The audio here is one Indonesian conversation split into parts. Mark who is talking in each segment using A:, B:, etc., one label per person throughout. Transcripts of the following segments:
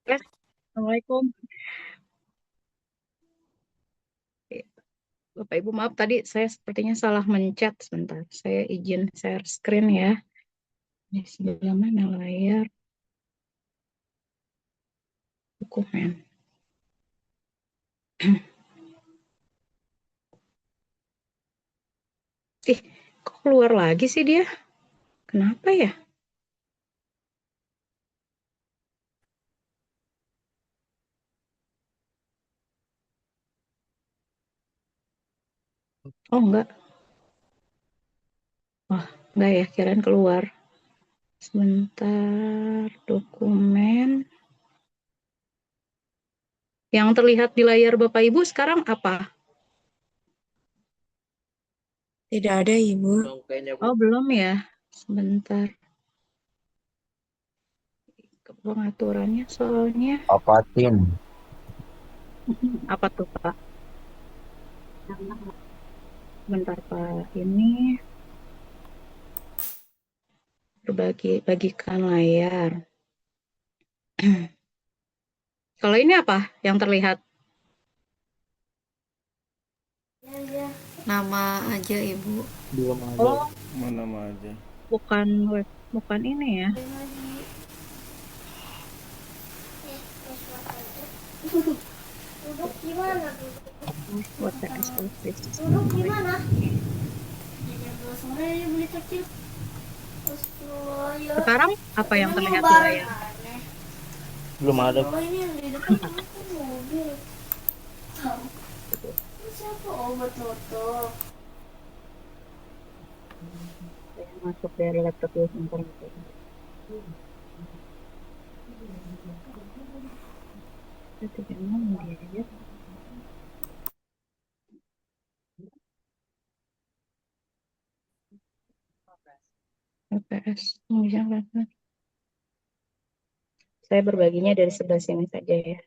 A: Assalamualaikum. Bapak Ibu, maaf tadi saya sepertinya salah mencet sebentar. Saya izin share screen ya. Di sebelah mana layar dokumen? Ih, kok keluar lagi sih dia? Kenapa ya? Oh enggak. Wah, enggak ya, kirain keluar. Sebentar, dokumen. Yang terlihat di layar Bapak Ibu sekarang apa?
B: Tidak ada, Ibu.
A: Oh, belum ya. Sebentar. Ke pengaturannya soalnya.
C: Apatin.
A: Apa tuh, Pak? Bentar, Pak. Ini bagikan layar. Kalau ini apa yang terlihat?
B: Nama aja, Ibu.
D: Belum ada
A: Oh,
D: mana aja.
A: bukan web, bukan ini ya.
E: Duduk gimana duduk?
A: WPS Office.
E: Duduk gimana? Sore beli kecil. Astaga,
A: Sekarang apa yang
E: katanya mau
A: terlihat di
E: bareng
A: layar?
E: aneh.
D: Belum ada.
E: Oh ini yang di depan itu mobil. Tahu. Ini siapa? Oh buat foto.
A: Saya masuk dari laptop dulu sebentar. Saya tidak mau dia ya. WPS. Jangan. Saya berbaginya dari sebelah sini saja ya.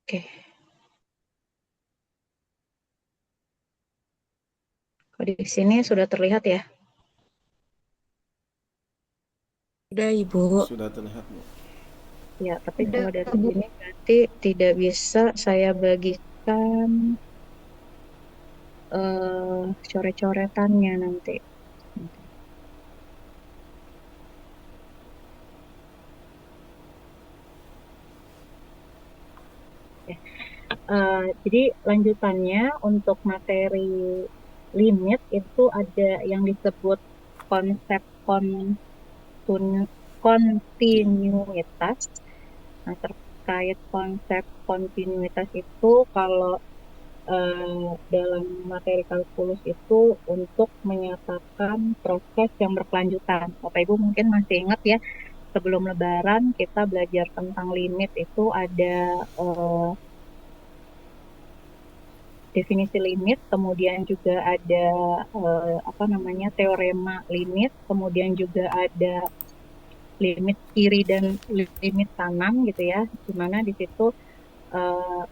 A: Oke. Kalau di sini sudah terlihat ya.
B: Sudah, Ibu.
D: Sudah terlihat, Bu.
A: Ya, tapi kalau dari sini berarti tidak bisa saya bagikan coret-coretannya nanti. Ya. Jadi lanjutannya untuk materi limit itu ada yang disebut konsep kontinuitas. Nah, terkait konsep kontinuitas itu kalau dalam materi kalkulus itu untuk menyatakan proses yang berkelanjutan. Bapak Ibu mungkin masih ingat ya, sebelum Lebaran kita belajar tentang limit itu ada definisi limit, kemudian juga ada apa namanya teorema limit, kemudian juga ada limit kiri dan limit kanan gitu ya, di mana di situ eh,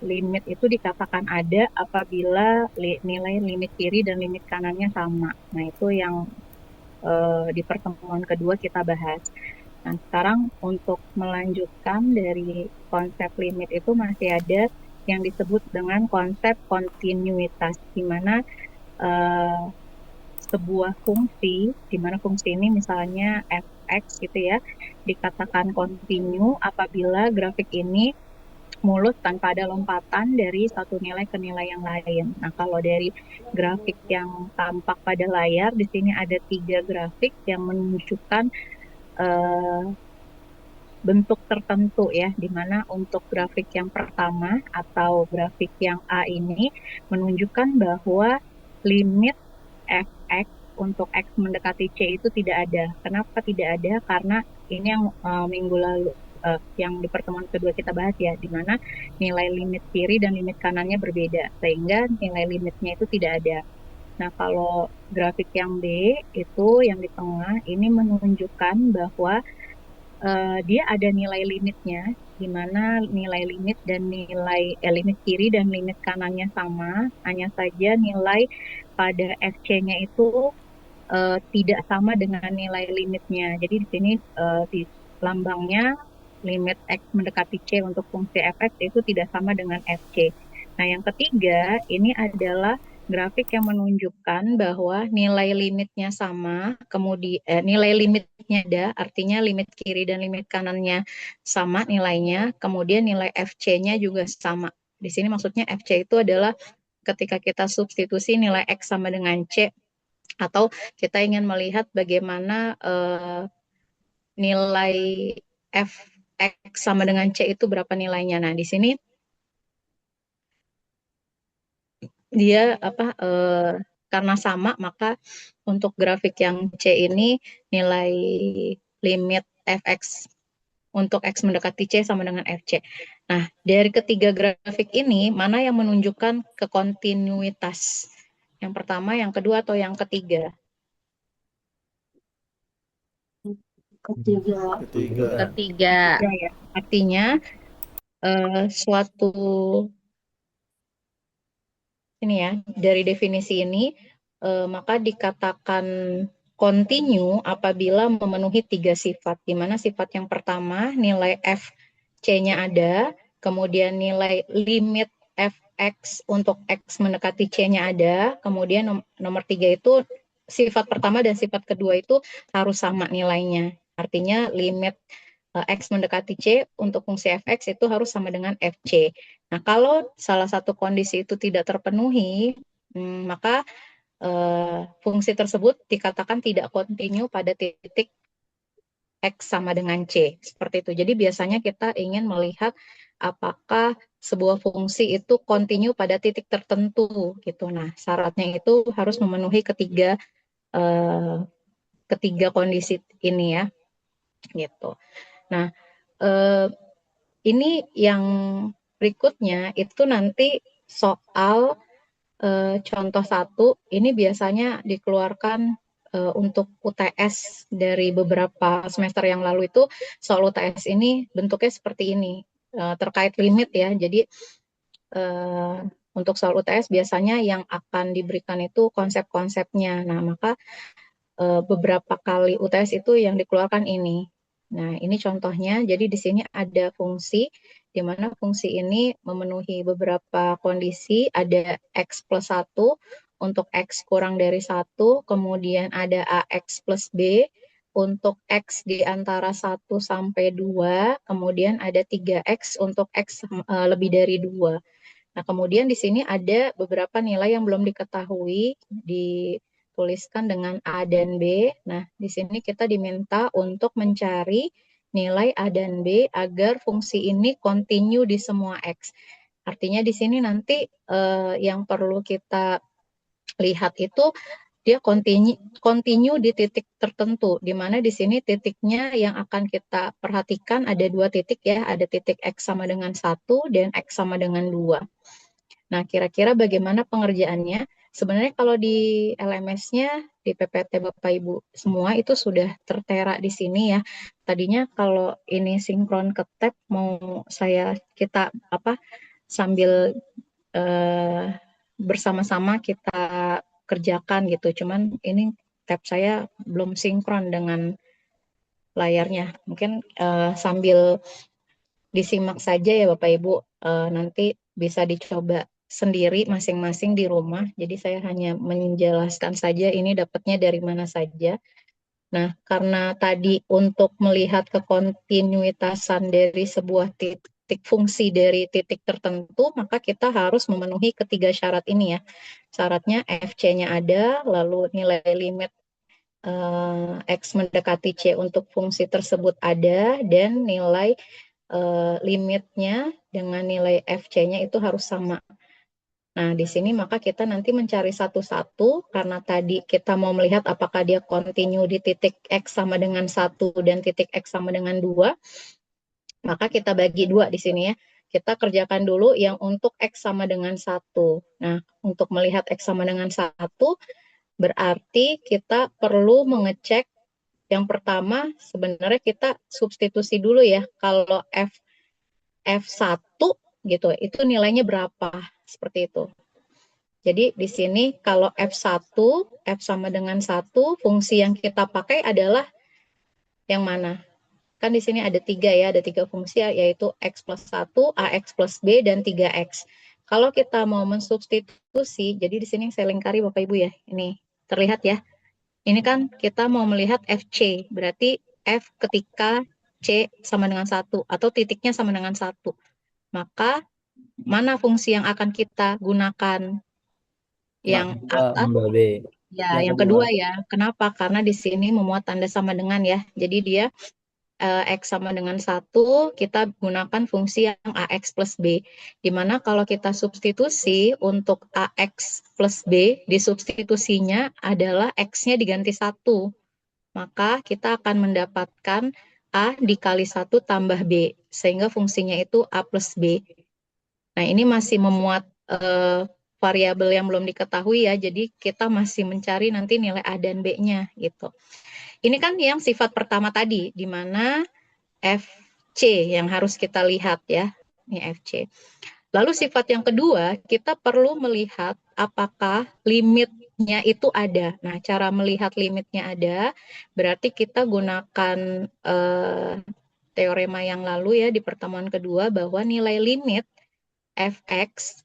A: limit itu dikatakan ada apabila nilai limit kiri dan limit kanannya sama. Nah, itu yang di pertemuan kedua kita bahas. Nah, sekarang untuk melanjutkan dari konsep limit itu masih ada yang disebut dengan konsep kontinuitas, di mana eh, sebuah fungsi, di mana fungsi ini misalnya fx gitu ya, dikatakan kontinu apabila grafik ini mulus tanpa ada lompatan dari satu nilai ke nilai yang lain. Nah, kalau dari grafik yang tampak pada layar, di sini ada tiga grafik yang menunjukkan eh, bentuk tertentu ya, di mana untuk grafik yang pertama atau grafik yang A ini menunjukkan bahwa limit fx untuk x mendekati c itu tidak ada. Kenapa tidak ada? Karena ini yang minggu lalu yang di pertemuan kedua kita bahas ya, di mana nilai limit kiri dan limit kanannya berbeda, sehingga nilai limitnya itu tidak ada. Nah, kalau grafik yang B itu yang di tengah ini menunjukkan bahwa dia ada nilai limitnya, di mana nilai limit dan limit kiri dan limit kanannya sama, hanya saja nilai pada FC-nya itu tidak sama dengan nilai limitnya. Jadi di sini di lambangnya limit X mendekati C untuk fungsi fx itu tidak sama dengan fc. Nah, yang ketiga ini adalah grafik yang menunjukkan bahwa nilai limitnya sama, kemudian nilai limitnya ada, artinya limit kiri dan limit kanannya sama nilainya, kemudian nilai fc-nya juga sama. Di sini maksudnya fc itu adalah ketika kita substitusi nilai X sama dengan C, atau kita ingin melihat bagaimana nilai fx sama dengan C itu berapa nilainya. Nah, di sini dia karena sama, maka untuk grafik yang C ini nilai limit fx untuk X mendekati C sama dengan FC. Nah, dari ketiga grafik ini, mana yang menunjukkan kekontinuitas? Yang pertama, yang kedua, atau yang ketiga?
E: Ketiga.
D: Ketiga.
C: Ketiga.
A: Ketiga ya. Artinya, suatu ini ya, dari definisi ini, maka dikatakan kontinu apabila memenuhi tiga sifat, di mana sifat yang pertama nilai fc-nya ada, kemudian nilai limit fx untuk x mendekati c-nya ada, kemudian nomor tiga itu sifat pertama dan sifat kedua itu harus sama nilainya. Artinya limit x mendekati c untuk fungsi fx itu harus sama dengan fc. Nah, kalau salah satu kondisi itu tidak terpenuhi, maka fungsi tersebut dikatakan tidak kontinu pada titik X sama dengan C. Seperti itu. Jadi biasanya kita ingin melihat apakah sebuah fungsi itu kontinu pada titik tertentu gitu. Nah, syaratnya itu harus memenuhi ketiga kondisi ini ya, gitu. Nah, ini yang berikutnya itu nanti soal contoh satu, ini biasanya dikeluarkan untuk UTS dari beberapa semester yang lalu itu, soal UTS ini bentuknya seperti ini, terkait limit ya. Jadi untuk soal UTS biasanya yang akan diberikan itu konsep-konsepnya. Nah, maka beberapa kali UTS itu yang dikeluarkan ini. Nah, ini contohnya. Jadi di sini ada fungsi, di mana fungsi ini memenuhi beberapa kondisi. Ada X plus 1 untuk X kurang dari 1, kemudian ada AX plus B untuk X di antara 1 sampai 2, kemudian ada 3X untuk X lebih dari 2. Nah, kemudian di sini ada beberapa nilai yang belum diketahui, dituliskan dengan A dan B. Nah, di sini kita diminta untuk mencari nilai A dan B agar fungsi ini kontinu di semua X. Artinya di sini nanti yang perlu kita lihat itu dia kontinu di titik tertentu, di mana di sini titiknya yang akan kita perhatikan ada dua titik ya, ada titik X sama dengan 1 dan X sama dengan 2. Nah, kira-kira bagaimana pengerjaannya? Sebenarnya kalau di LMS-nya, di PPT Bapak Ibu semua itu sudah tertera di sini ya. Tadinya kalau ini sinkron ke tab, mau kita sambil bersama-sama kita kerjakan gitu. Cuman ini tab saya belum sinkron dengan layarnya. Mungkin sambil disimak saja ya Bapak Ibu, nanti bisa dicoba sendiri masing-masing di rumah. Jadi saya hanya menjelaskan saja ini dapatnya dari mana saja. Nah, karena tadi untuk melihat kekontinuitasan dari sebuah titik fungsi dari titik tertentu, maka kita harus memenuhi ketiga syarat ini ya. Syaratnya FC-nya ada, lalu nilai limit X mendekati C untuk fungsi tersebut ada, dan nilai limitnya dengan nilai FC-nya itu harus sama. Nah, di sini maka kita nanti mencari satu-satu, karena tadi kita mau melihat apakah dia kontinu di titik X sama dengan 1 dan titik X sama dengan 2, maka kita bagi dua di sini ya. Kita kerjakan dulu yang untuk X sama dengan 1. Nah, untuk melihat X sama dengan 1, berarti kita perlu mengecek yang pertama, sebenarnya kita substitusi dulu ya. Kalau F1 gitu, itu nilainya berapa? Seperti itu. Jadi di sini kalau F1, F sama dengan 1, fungsi yang kita pakai adalah yang mana? Kan di sini ada 3 ya, ada 3 fungsi yaitu X plus 1, AX plus B, dan 3X. Kalau kita mau mensubstitusi, jadi di sini saya lingkari Bapak Ibu ya, ini terlihat ya. Ini kan kita mau melihat FC, berarti F ketika C sama dengan 1, atau titiknya sama dengan 1. Maka mana fungsi yang akan kita gunakan? Yang atas,
D: tambah B.
A: ya
D: Yang
A: yang kedua ya. Kenapa? Karena di sini memuat tanda sama dengan ya. Jadi dia X sama dengan 1, kita gunakan fungsi yang AX plus B. Dimana kalau kita substitusi untuk AX plus B, disubstitusinya adalah X-nya diganti 1. Maka kita akan mendapatkan A dikali 1 tambah B. Sehingga fungsinya itu A plus B. Nah, ini masih memuat variabel yang belum diketahui ya. Jadi kita masih mencari nanti nilai A dan B-nya gitu. Ini kan yang sifat pertama tadi, di mana FC yang harus kita lihat ya. Ini FC. Lalu sifat yang kedua, kita perlu melihat apakah limitnya itu ada. Nah, cara melihat limitnya ada, berarti kita gunakan teorema yang lalu ya di pertemuan kedua, bahwa nilai limit fx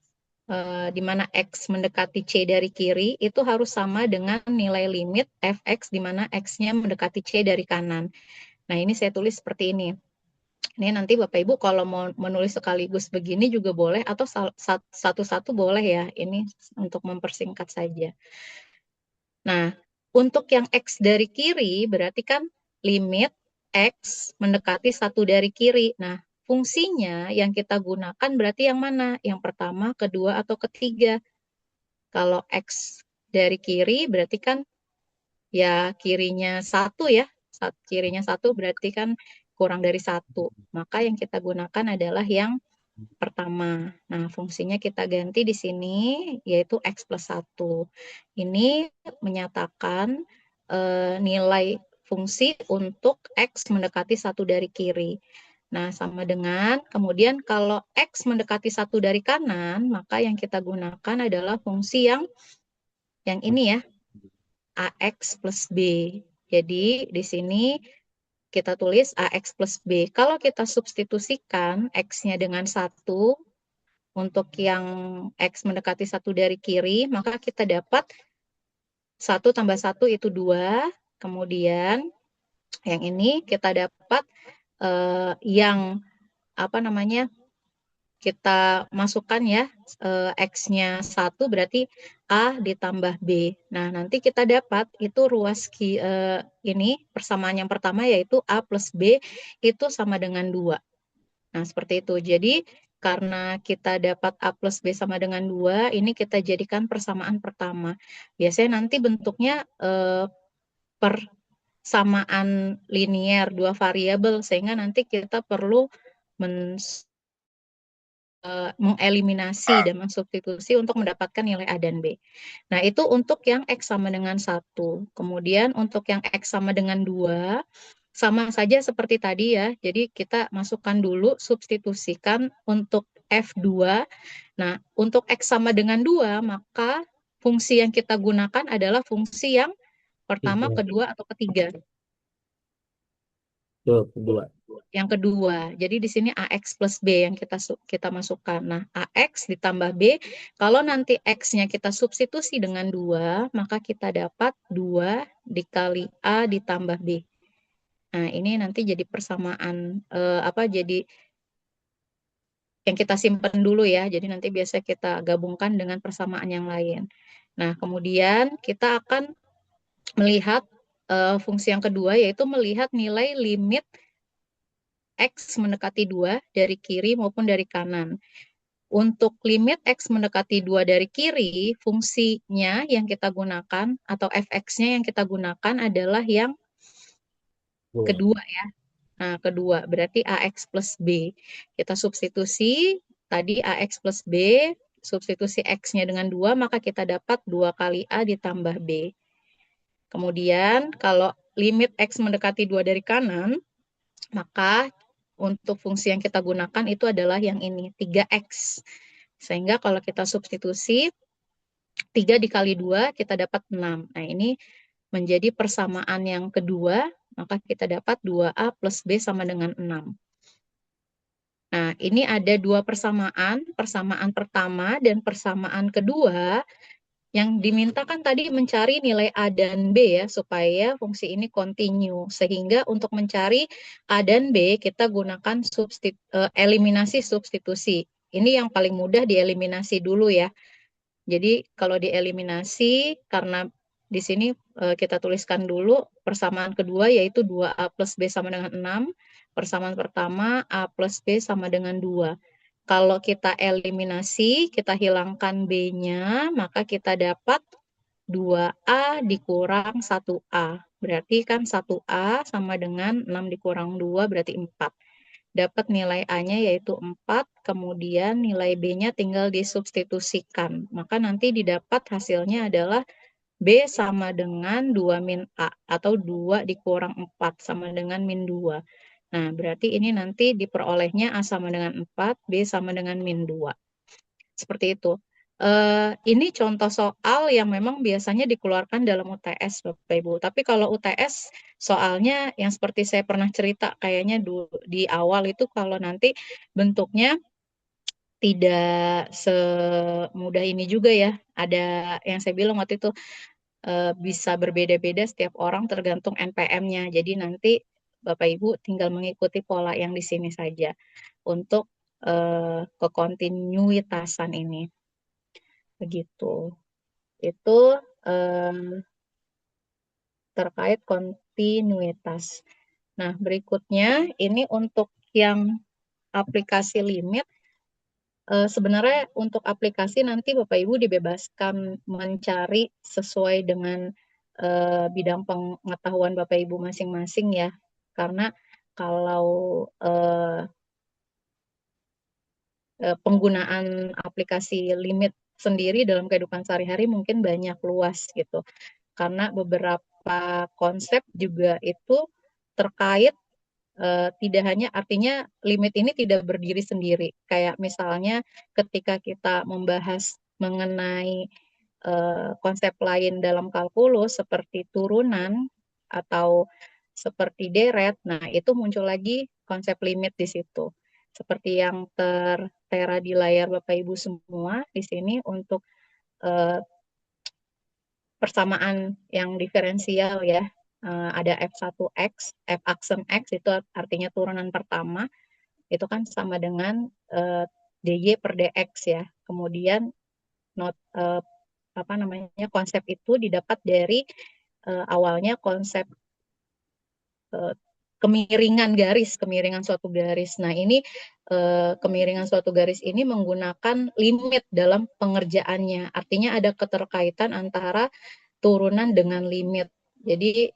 A: di mana x mendekati c dari kiri itu harus sama dengan nilai limit fx di mana x-nya mendekati c dari kanan. Nah, ini saya tulis seperti ini. Ini nanti Bapak Ibu kalau mau menulis sekaligus begini juga boleh, atau satu-satu boleh ya. Ini untuk mempersingkat saja. Nah, untuk yang x dari kiri berarti kan limit x mendekati 1 dari kiri. Nah, fungsinya yang kita gunakan berarti yang mana? Yang pertama, kedua, atau ketiga? Kalau X dari kiri berarti kan ya kirinya 1 ya. Kirinya 1 berarti kan kurang dari 1. Maka yang kita gunakan adalah yang pertama. Nah, fungsinya kita ganti di sini yaitu X plus 1. Ini menyatakan nilai fungsi untuk X mendekati 1 dari kiri. Nah, sama dengan, kemudian kalau X mendekati 1 dari kanan, maka yang kita gunakan adalah fungsi yang ini ya, AX plus B. Jadi, di sini kita tulis AX plus B. Kalau kita substitusikan X-nya dengan 1, untuk yang X mendekati 1 dari kiri, maka kita dapat 1 tambah 1 itu 2. Kemudian, yang ini kita dapat yang apa namanya, kita masukkan ya X-nya 1 berarti A ditambah B. Nah, nanti kita dapat itu ruas ini persamaan yang pertama yaitu A plus B itu sama dengan 2. Nah, seperti itu. Jadi, karena kita dapat A plus B sama dengan 2, ini kita jadikan persamaan pertama. Biasanya nanti bentuknya persamaan linier 2 variabel, sehingga nanti kita perlu mengeliminasi dan mensubstitusi untuk mendapatkan nilai A dan B. Nah, itu untuk yang X sama dengan 1. Kemudian untuk yang X sama dengan 2, sama saja seperti tadi ya. Jadi kita masukkan dulu, substitusikan untuk F2. Nah, untuk X sama dengan 2, maka fungsi yang kita gunakan adalah fungsi yang pertama, kedua, atau ketiga.
D: Kedua.
A: Yang kedua, jadi di sini AX plus B yang kita masukkan. Nah, AX ditambah B, kalau nanti X-nya kita substitusi dengan 2, maka kita dapat 2 dikali A ditambah B. Nah, ini nanti jadi persamaan, jadi yang kita simpan dulu ya, jadi nanti biasa kita gabungkan dengan persamaan yang lain. Nah, kemudian kita akan melihat fungsi yang kedua, yaitu melihat nilai limit X mendekati 2 dari kiri maupun dari kanan. Untuk limit X mendekati 2 dari kiri, fungsinya yang kita gunakan atau fx-nya yang kita gunakan adalah yang kedua ya. Nah, kedua berarti AX plus B. Kita substitusi tadi AX plus B, substitusi X-nya dengan 2, maka kita dapat 2 kali A ditambah B. Kemudian kalau limit X mendekati 2 dari kanan, maka untuk fungsi yang kita gunakan itu adalah yang ini, 3X. Sehingga kalau kita substitusi, 3 dikali 2 kita dapat 6. Nah, ini menjadi persamaan yang kedua, maka kita dapat 2A plus B sama dengan 6. Nah, ini ada dua persamaan pertama dan persamaan kedua. Yang dimintakan tadi mencari nilai A dan B ya, supaya fungsi ini continue. Sehingga untuk mencari A dan B, kita gunakan eliminasi substitusi. Ini yang paling mudah dieliminasi dulu ya. Jadi kalau dieliminasi, karena di sini kita tuliskan dulu persamaan kedua yaitu 2A plus B sama dengan 6. Persamaan pertama A plus B sama dengan 2. Kalau kita eliminasi, kita hilangkan B-nya, maka kita dapat 2A dikurang 1A. Berarti kan 1A sama dengan 6 dikurang 2 berarti 4. Dapat nilai A-nya yaitu 4, kemudian nilai B-nya tinggal disubstitusikan. Maka nanti didapat hasilnya adalah B sama dengan 2 min A, atau 2 dikurang 4 sama dengan min 2. Nah, berarti ini nanti diperolehnya A sama dengan 4, B sama dengan min 2. Seperti itu. Ini contoh soal yang memang biasanya dikeluarkan dalam UTS, Bapak Ibu. Tapi kalau UTS soalnya yang seperti saya pernah cerita kayaknya di awal itu kalau nanti bentuknya tidak semudah ini juga ya. Ada yang saya bilang waktu itu bisa berbeda-beda setiap orang tergantung NPM-nya. Jadi nanti Bapak Ibu tinggal mengikuti pola yang di sini saja untuk kekontinuitasan ini. Begitu. Itu terkait kontinuitas. Nah, berikutnya ini untuk yang aplikasi limit. Sebenarnya untuk aplikasi nanti Bapak Ibu dibebaskan mencari sesuai dengan bidang pengetahuan Bapak Ibu masing-masing ya. Karena kalau penggunaan aplikasi limit sendiri dalam kehidupan sehari-hari mungkin banyak luas gitu. Karena beberapa konsep juga itu terkait tidak hanya artinya limit ini tidak berdiri sendiri. Kayak misalnya ketika kita membahas mengenai konsep lain dalam kalkulus seperti turunan atau seperti deret, nah itu muncul lagi konsep limit di situ. Seperti yang tertera di layar Bapak Ibu semua di sini untuk persamaan yang diferensial ya. Ada F1X, F aksen X itu artinya turunan pertama, itu kan sama dengan DY per DX ya. Kemudian konsep itu didapat dari awalnya konsep kemiringan suatu garis. Nah, ini kemiringan suatu garis ini menggunakan limit dalam pengerjaannya. Artinya ada keterkaitan antara turunan dengan limit. Jadi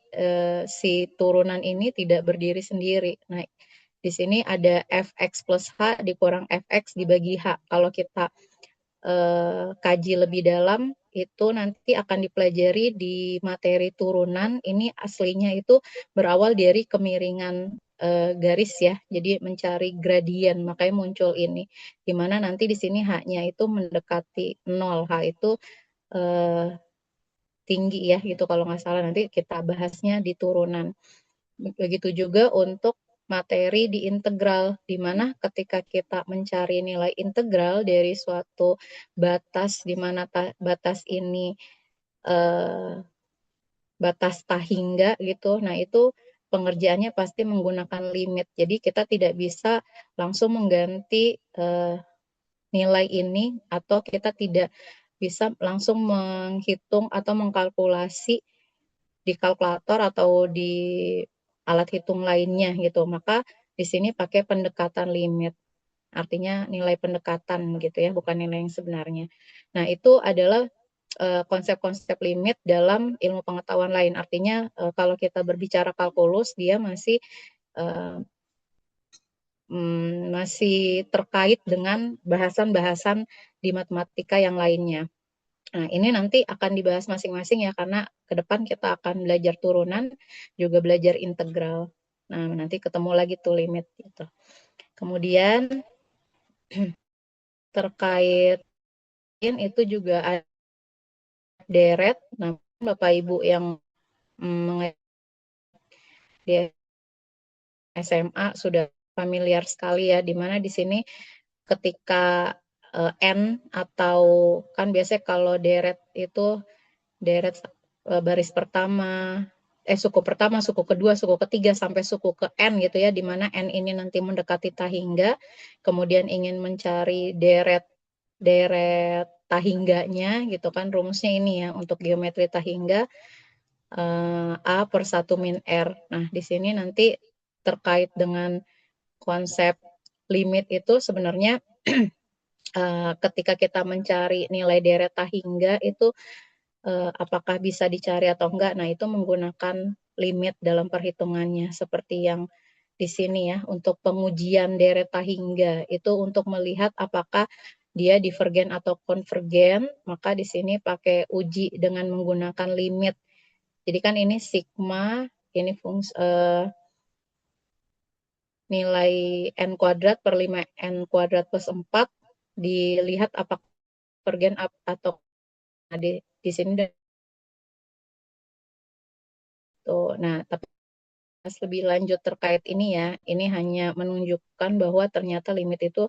A: si turunan ini tidak berdiri sendiri. Nah, di sini ada fx plus h dikurang fx dibagi h. Kalau kita kaji lebih dalam, itu nanti akan dipelajari di materi turunan. Ini aslinya itu berawal dari kemiringan garis ya. Jadi mencari gradien, makanya muncul ini. Dimana nanti di sini h-nya itu mendekati 0. H itu tinggi ya gitu kalau nggak salah, nanti kita bahasnya di turunan. Begitu juga untuk materi di integral, di mana ketika kita mencari nilai integral dari suatu batas, di mana batas ini batas tahingga gitu, nah itu pengerjaannya pasti menggunakan limit. Jadi kita tidak bisa langsung mengganti nilai ini, atau kita tidak bisa langsung menghitung atau mengkalkulasi di kalkulator atau di alat hitung lainnya gitu. Maka di sini pakai pendekatan limit. Artinya nilai pendekatan gitu ya, bukan nilai yang sebenarnya. Nah, itu adalah konsep-konsep limit dalam ilmu pengetahuan lain. Artinya kalau kita berbicara kalkulus, dia masih terkait dengan bahasan-bahasan di matematika yang lainnya. Nah, ini nanti akan dibahas masing-masing ya, karena ke depan kita akan belajar turunan, juga belajar integral. Nah, nanti ketemu lagi tuh limit gitu. Kemudian terkait itu juga ada deret. Nah, Bapak Ibu yang di SMA sudah familiar sekali ya, di mana di sini ketika N atau kan biasanya kalau deret itu deret baris pertama, suku pertama, suku kedua, suku ketiga sampai suku ke N gitu ya, di mana N ini nanti mendekati tahingga, kemudian ingin mencari deret tahingganya gitu kan, rumusnya ini ya untuk geometri tahingga A per 1 min R. Nah, di sini nanti terkait dengan konsep limit itu sebenarnya ketika kita mencari nilai deret tahingga itu apakah bisa dicari atau enggak. Nah, itu menggunakan limit dalam perhitungannya seperti yang di sini ya. Untuk pengujian deret tahingga itu untuk melihat apakah dia divergen atau konvergen, maka di sini pakai uji dengan menggunakan limit. Jadi kan ini sigma, ini nilai n kuadrat per 5n kuadrat plus 4, dilihat apakah konvergen atau di sini tuh. Nah, tapi lebih lanjut terkait ini ya, ini hanya menunjukkan bahwa ternyata limit itu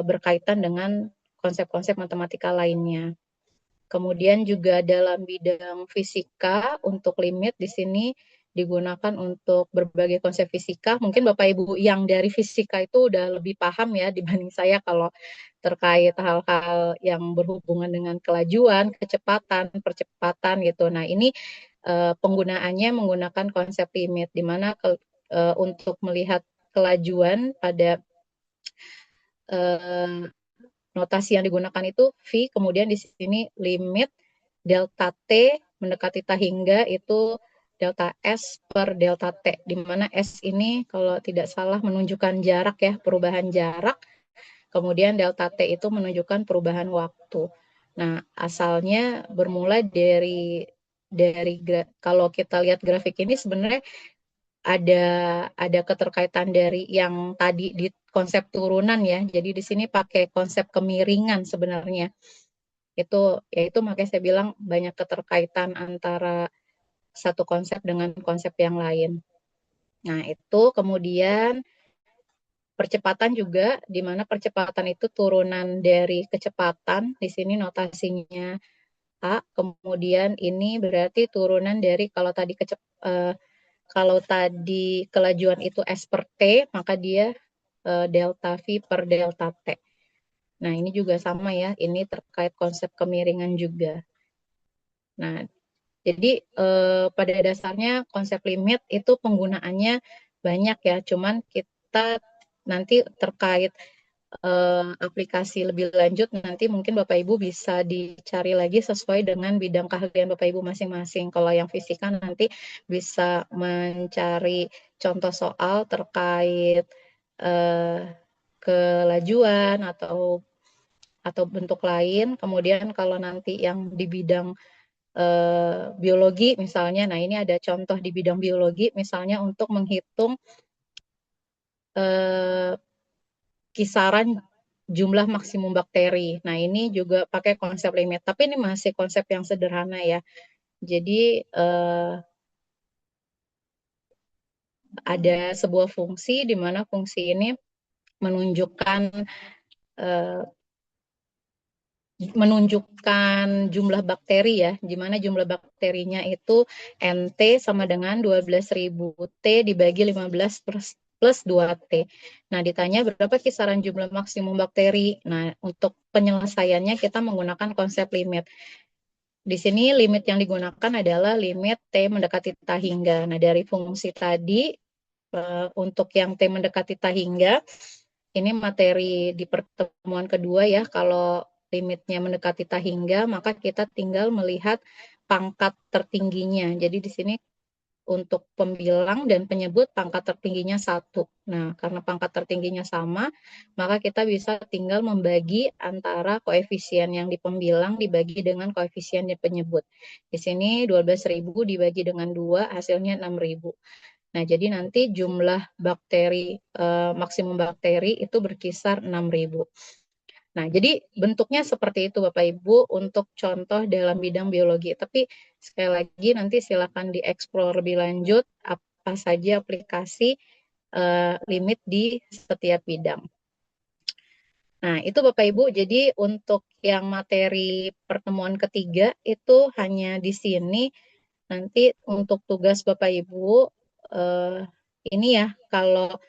A: berkaitan dengan konsep-konsep matematika lainnya. Kemudian juga dalam bidang fisika untuk limit di sini digunakan untuk berbagai konsep fisika. Mungkin Bapak Ibu yang dari fisika itu udah lebih paham ya dibanding saya kalau terkait hal-hal yang berhubungan dengan kelajuan, kecepatan, percepatan gitu. Nah, ini penggunaannya menggunakan konsep limit di mana untuk melihat kelajuan pada notasi yang digunakan itu V, kemudian di sini limit delta T mendekati tahingga itu delta S per delta T, di mana S ini kalau tidak salah menunjukkan jarak ya, perubahan jarak, kemudian delta T itu menunjukkan perubahan waktu. Nah, asalnya bermula dari kalau kita lihat grafik ini sebenarnya ada keterkaitan dari yang tadi di konsep turunan ya. Jadi di sini pakai konsep kemiringan sebenarnya. Itu makanya saya bilang banyak keterkaitan antara satu konsep dengan konsep yang lain. Nah, itu kemudian percepatan juga, di mana percepatan itu turunan dari kecepatan. Di sini notasinya A, kemudian ini berarti turunan dari kalau tadi kelajuan itu S per T, maka dia delta V per delta T. Nah, ini juga sama ya, ini terkait konsep kemiringan juga. Nah, jadi pada dasarnya konsep limit itu penggunaannya banyak ya, cuman kita nanti terkait aplikasi lebih lanjut nanti mungkin Bapak Ibu bisa dicari lagi sesuai dengan bidang keahlian Bapak Ibu masing-masing. Kalau yang fisika nanti bisa mencari contoh soal terkait kelajuan atau bentuk lain. Kemudian kalau nanti yang di bidang biologi misalnya, nah ini ada contoh di bidang biologi misalnya untuk menghitung kisaran jumlah maksimum bakteri. Nah, ini juga pakai konsep limit, tapi ini masih konsep yang sederhana ya. Jadi ada sebuah fungsi di mana fungsi ini menunjukkan jumlah bakteri ya, di mana jumlah bakterinya itu NT sama dengan 12.000 T dibagi 15 plus 2T. Nah, ditanya berapa kisaran jumlah maksimum bakteri. Nah, untuk penyelesaiannya kita menggunakan konsep limit. Di sini limit yang digunakan adalah limit T mendekati tahingga. Nah, dari fungsi tadi, untuk yang T mendekati tahingga, ini materi di pertemuan kedua ya, kalau limitnya mendekati tahingga, maka kita tinggal melihat pangkat tertingginya. Jadi di sini untuk pembilang dan penyebut pangkat tertingginya 1. Nah, karena pangkat tertingginya sama, maka kita bisa tinggal membagi antara koefisien yang di pembilang dibagi dengan koefisien di penyebut. Di sini 12.000 dibagi dengan 2, hasilnya 6.000. Nah, jadi nanti jumlah bakteri, maksimum bakteri itu berkisar 6.000. Nah, jadi bentuknya seperti itu Bapak Ibu untuk contoh dalam bidang biologi. Tapi sekali lagi nanti silakan dieksplor lebih lanjut apa saja aplikasi limit di setiap bidang. Nah, itu Bapak Ibu. Jadi untuk yang materi pertemuan ketiga itu hanya di sini. Nanti untuk tugas Bapak Ibu ini ya, kalau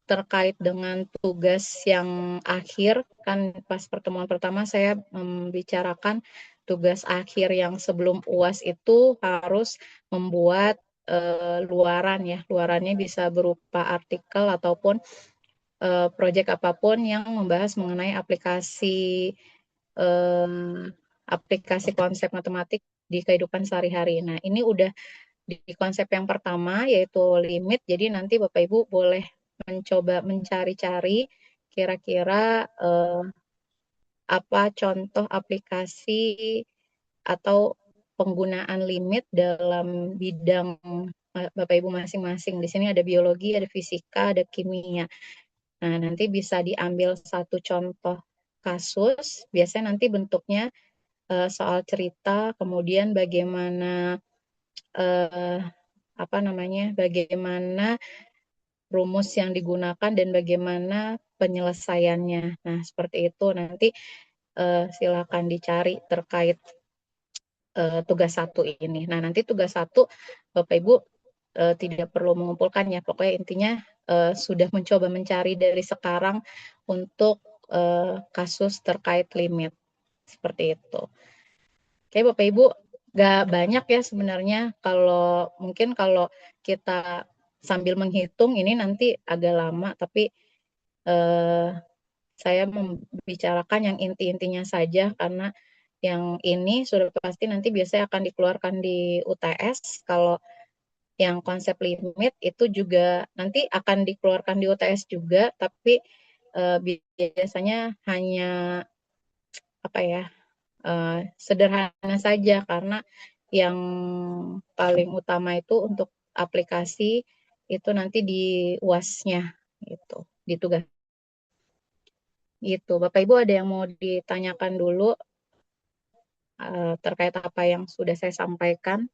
A: terkait dengan tugas yang akhir, kan pas pertemuan pertama saya membicarakan tugas akhir yang sebelum UAS itu harus membuat luaran ya. Luarannya bisa berupa artikel ataupun proyek apapun yang membahas mengenai aplikasi konsep matematik di kehidupan sehari-hari. Nah, ini udah di konsep yang pertama yaitu limit. Jadi nanti Bapak Ibu boleh mencoba mencari-cari kira-kira apa contoh aplikasi atau penggunaan limit dalam bidang Bapak Ibu masing-masing. Di sini ada biologi, ada fisika, ada kimia. Nah, nanti bisa diambil satu contoh kasus. Biasanya nanti bentuknya soal cerita, kemudian bagaimana bagaimana rumus yang digunakan dan bagaimana penyelesaiannya. Nah, seperti itu nanti silakan dicari terkait tugas satu ini. Nah, nanti tugas satu Bapak Ibu tidak perlu mengumpulkannya. Pokoknya intinya sudah mencoba mencari dari sekarang untuk kasus terkait limit. Seperti itu. Oke, Bapak Ibu, nggak banyak ya sebenarnya. Mungkin kalau kita sambil menghitung ini nanti agak lama, tapi saya membicarakan yang inti-intinya saja karena yang ini sudah pasti nanti biasanya akan dikeluarkan di UTS. Kalau yang konsep limit itu juga nanti akan dikeluarkan di UTS juga, tapi biasanya hanya apa ya sederhana saja karena yang paling utama itu untuk aplikasi itu nanti di UAS-nya gitu, di tugas gitu. Bapak Ibu ada yang mau ditanyakan dulu terkait apa yang sudah saya sampaikan?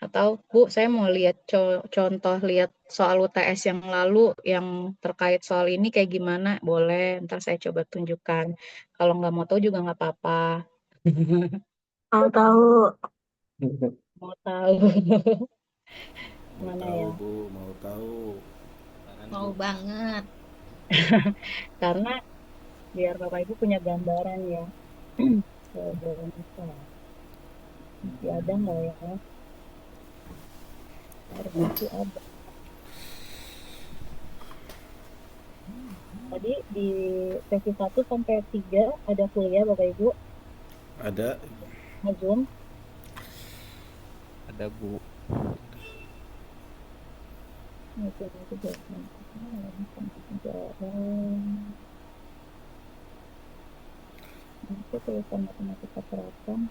A: Atau Bu, saya mau lihat contoh lihat soal UTS yang lalu yang terkait soal ini kayak gimana? Boleh, ntar saya coba tunjukkan. Kalau nggak mau tahu juga nggak apa-apa.
B: Mau tahu.
A: Mau tahu
D: Mau
A: mana
D: tahu
A: ya?
D: Bu, mau tahu. Tangan
B: Mau
D: Bu.
B: banget.
A: Karena biar Bapak Ibu punya gambaran ya. Boleh masih ada nggak ya? Harusnya sih ada. Tadi di sesi 1 sampai 3 ada kuliah Bapak Ibu,
D: Ada.
A: Zoom.
C: Ada Bu.
A: Itu tulisan matematika terapan.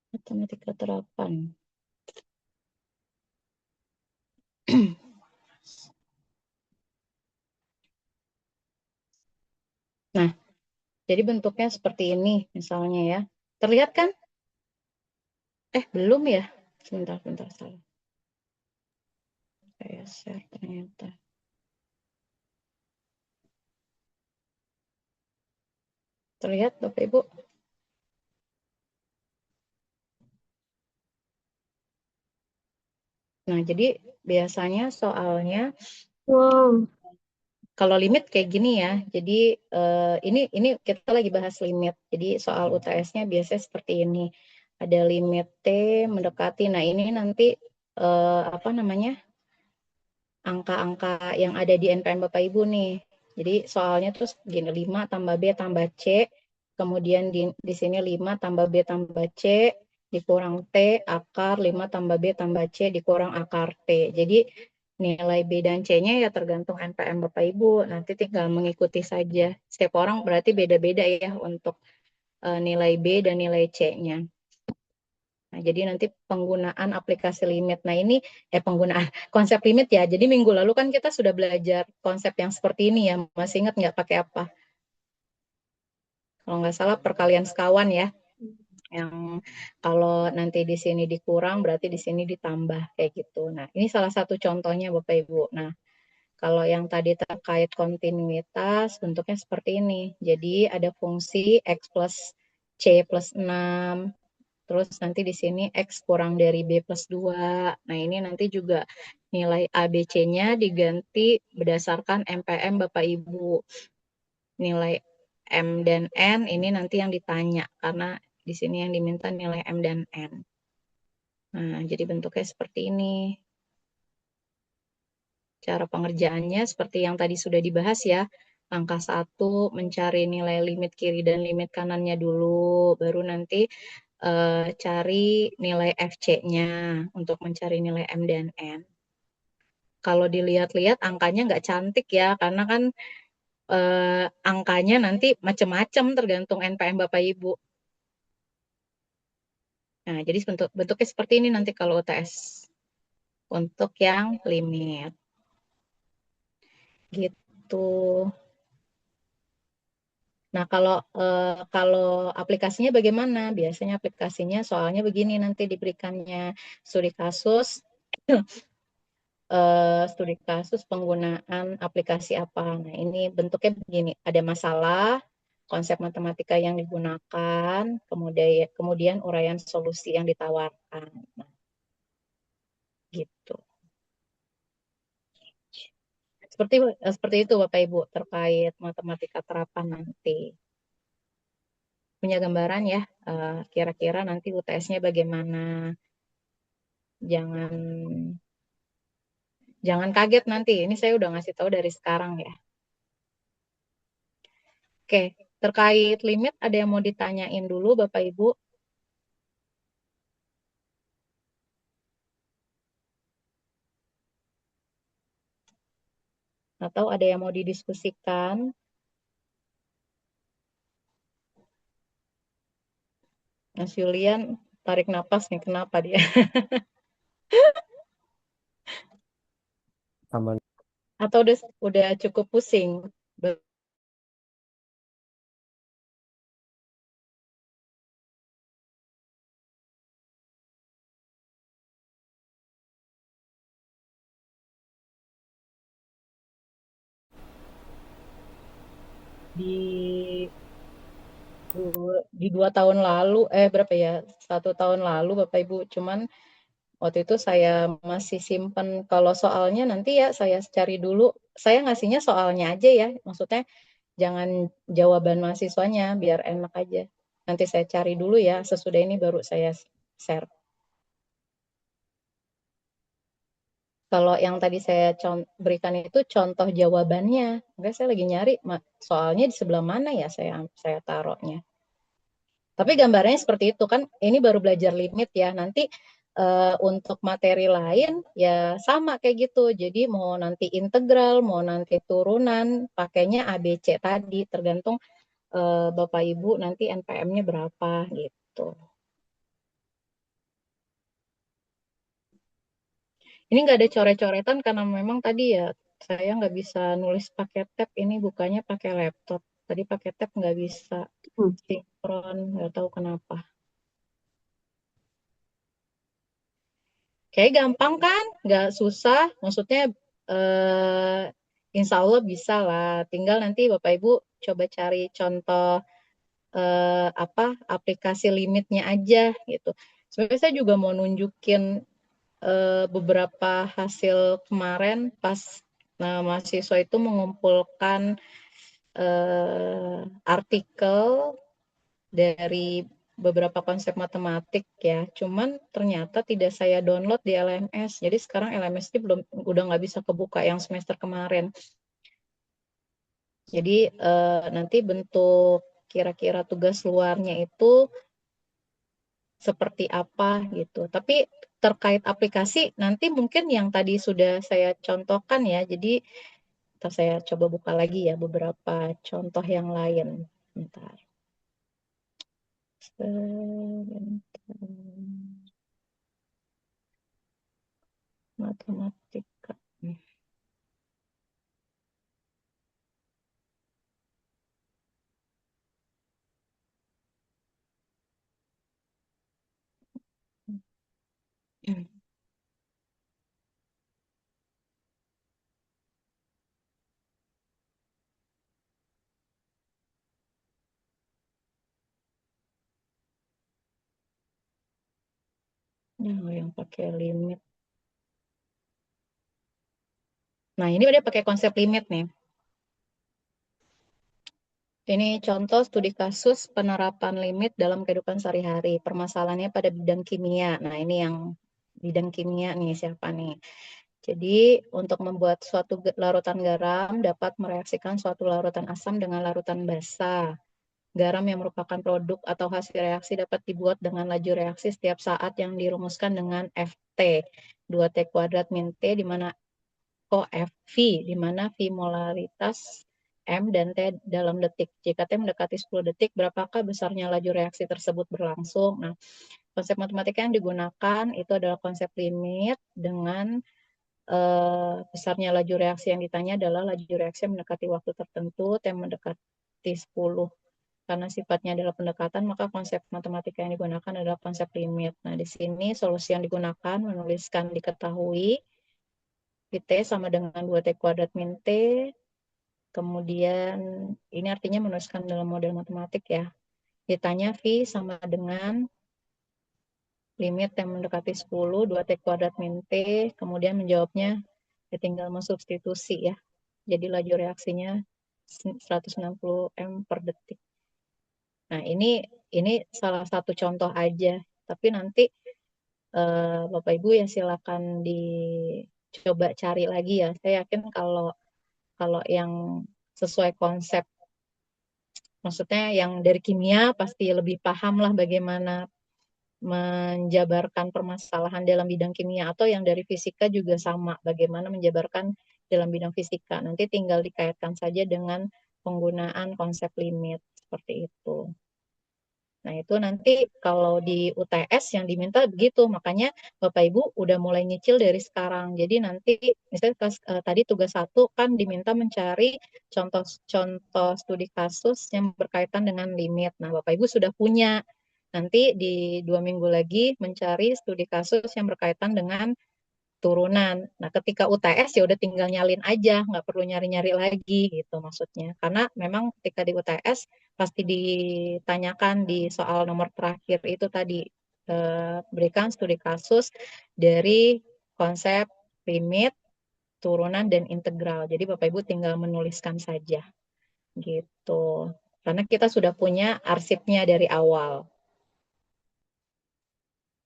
A: Matematika terapan. Nah, jadi bentuknya seperti ini misalnya ya. Terlihat kan? Belum ya? Sebentar, salah. Saya share ternyata. Terlihat Bapak Ibu? Nah, jadi biasanya soalnya
B: Wow.
A: kalau limit kayak gini ya. Jadi ini kita lagi bahas limit. Jadi soal UTS-nya biasanya seperti ini. Ada limit T mendekati. Nah, ini nanti apa namanya? Angka-angka yang ada di NPM Bapak Ibu nih. Jadi soalnya terus gini 5 tambah B tambah C. Kemudian di sini 5 tambah B tambah C dikurang T akar 5 tambah B tambah C dikurang akar T. Jadi nilai B dan C-nya ya tergantung NPM Bapak Ibu. Nanti tinggal mengikuti saja. Setiap orang berarti beda-beda ya untuk nilai B dan nilai C-nya. Nah, jadi nanti penggunaan aplikasi limit. Nah, ini penggunaan konsep limit ya. Jadi minggu lalu kan kita sudah belajar konsep yang seperti ini ya. Masih ingat nggak pakai apa? Kalau nggak salah perkalian sekawan ya. Yang kalau nanti di sini dikurang berarti di sini ditambah kayak gitu. Nah, ini salah satu contohnya Bapak Ibu. Nah, kalau yang tadi terkait kontinuitas bentuknya seperti ini. Jadi ada fungsi X plus C plus 6. Terus nanti di sini X kurang dari B plus 2. Nah, ini nanti juga nilai ABC-nya diganti berdasarkan MPM Bapak Ibu. Nilai M dan N ini nanti yang ditanya, karena di sini yang diminta nilai M dan N. Nah, jadi bentuknya seperti ini. Cara pengerjaannya seperti yang tadi sudah dibahas ya. Langkah 1, mencari nilai limit kiri dan limit kanannya dulu. Baru nanti cari nilai FC-nya untuk mencari nilai M dan N. Kalau dilihat-lihat angkanya nggak cantik ya, karena kan angkanya nanti macam-macam tergantung NPM Bapak Ibu. Nah, jadi bentuknya seperti ini nanti kalau UTS. Untuk yang limit. Gitu. Nah, kalau aplikasinya bagaimana? Biasanya aplikasinya soalnya begini nanti diberikannya studi kasus studi kasus penggunaan aplikasi apa. Nah, ini bentuknya begini. Ada masalah, konsep matematika yang digunakan, kemudian uraian solusi yang ditawarkan. Nah, gitu. Seperti itu Bapak Ibu terkait matematika terapan nanti. Punya gambaran ya, kira-kira nanti UTS-nya bagaimana. Jangan kaget nanti. Ini saya udah ngasih tahu dari sekarang ya. Oke, terkait limit ada yang mau ditanyain dulu Bapak Ibu? Atau ada yang mau didiskusikan? Mas Julian tarik napas nih, kenapa dia?
C: Aman.
A: Atau udah cukup pusing? Di 2 tahun lalu, berapa ya? 1 tahun lalu Bapak Ibu, cuman waktu itu saya masih simpen. Kalau soalnya nanti ya saya cari dulu. Saya ngasihnya soalnya aja ya, maksudnya jangan jawaban mahasiswanya biar enak aja. Nanti saya cari dulu ya, sesudah ini baru saya share. Kalau yang tadi saya berikan itu contoh jawabannya. Enggak, saya lagi nyari soalnya di sebelah mana ya saya taruhnya. Tapi gambarnya seperti itu kan, ini baru belajar limit ya. Nanti untuk materi lain ya sama kayak gitu. Jadi mau nanti integral, mau nanti turunan, pakainya ABC tadi, tergantung Bapak Ibu nanti NPM-nya berapa gitu. Ini nggak ada coret-coretan karena memang tadi ya saya nggak bisa nulis pakai tab, ini bukanya pakai laptop. Tadi pakai tab nggak bisa sinkron, nggak tahu kenapa. Kayak gampang kan, nggak susah. Maksudnya insya Allah bisa lah. Tinggal nanti Bapak Ibu coba cari contoh aplikasi limitnya aja gitu. Sebenarnya saya juga mau nunjukin beberapa hasil kemarin pas mahasiswa itu mengumpulkan artikel dari beberapa konsep matematik ya. Cuman ternyata tidak saya download di LMS. Jadi sekarang LMS ini udah nggak bisa kebuka yang semester kemarin. Jadi nanti bentuk kira-kira tugas luarnya itu seperti apa gitu. Tapi terkait aplikasi nanti mungkin yang tadi sudah saya contohkan ya. Jadi saya coba buka lagi ya beberapa contoh yang lain. Bentar. Sebentar. Matematika. Nah, yang pakai limit. Nah, ini udah pakai konsep limit nih. Ini contoh studi kasus penerapan limit dalam kehidupan sehari-hari. Permasalahannya pada bidang kimia. Nah, ini yang bidang kimia nih, siapa nih? Jadi, untuk membuat suatu larutan garam dapat mereaksikan suatu larutan asam dengan larutan basa. Garam yang merupakan produk atau hasil reaksi dapat dibuat dengan laju reaksi setiap saat yang dirumuskan dengan Ft. 2T kuadrat min T, di mana V, di mana V molaritas M dan T dalam detik. Jika T mendekati 10 detik, berapakah besarnya laju reaksi tersebut berlangsung? Nah, konsep matematika yang digunakan itu adalah konsep limit dengan besarnya laju reaksi yang ditanya adalah laju reaksi yang mendekati waktu tertentu, T mendekati 10. Karena sifatnya adalah pendekatan, maka konsep matematika yang digunakan adalah konsep limit. Nah, di sini solusi yang digunakan menuliskan diketahui, T sama dengan 2T kuadrat min T, kemudian ini artinya menuliskan dalam model matematik ya. Ditanya V sama dengan limit yang mendekati 10, 2T kuadrat min T, kemudian menjawabnya ya tinggal mensubstitusi ya. Jadi laju reaksinya 160 M per detik. Nah, ini salah satu contoh aja. Tapi nanti Bapak Ibu ya silakan dicoba cari lagi ya. Saya yakin kalau kalau yang sesuai konsep, maksudnya yang dari kimia pasti lebih paham lah bagaimana menjabarkan permasalahan dalam bidang kimia, atau yang dari fisika juga sama, bagaimana menjabarkan dalam bidang fisika. Nanti tinggal dikaitkan saja dengan penggunaan konsep limit seperti itu. Nah, itu nanti kalau di UTS yang diminta begitu, makanya Bapak Ibu udah mulai nyicil dari sekarang. Jadi nanti misalnya tadi tugas 1 kan diminta mencari contoh-contoh studi kasus yang berkaitan dengan limit. Nah, Bapak Ibu sudah punya. Nanti di 2 minggu lagi mencari studi kasus yang berkaitan dengan turunan. Nah, ketika UTS ya udah tinggal nyalin aja, nggak perlu nyari-nyari lagi gitu maksudnya. Karena memang ketika di UTS pasti ditanyakan di soal nomor terakhir itu tadi, berikan studi kasus dari konsep limit, turunan, dan integral. Jadi Bapak Ibu tinggal menuliskan saja gitu. Karena kita sudah punya arsipnya dari awal.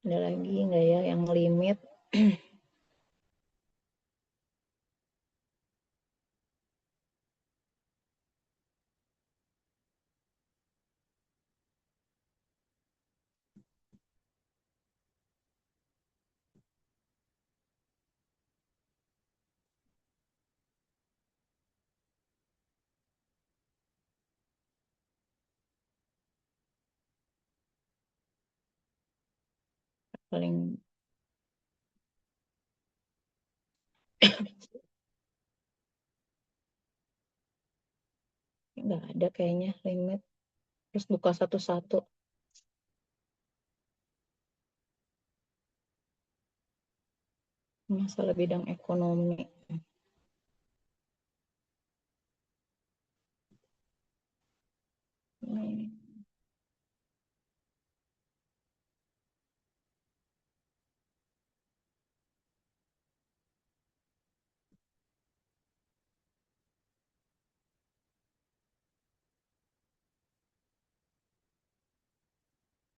A: Ada lagi nggak ya yang limit? Paling nggak ada kayaknya limit. Terus buka satu-satu. Masalah bidang ekonomi.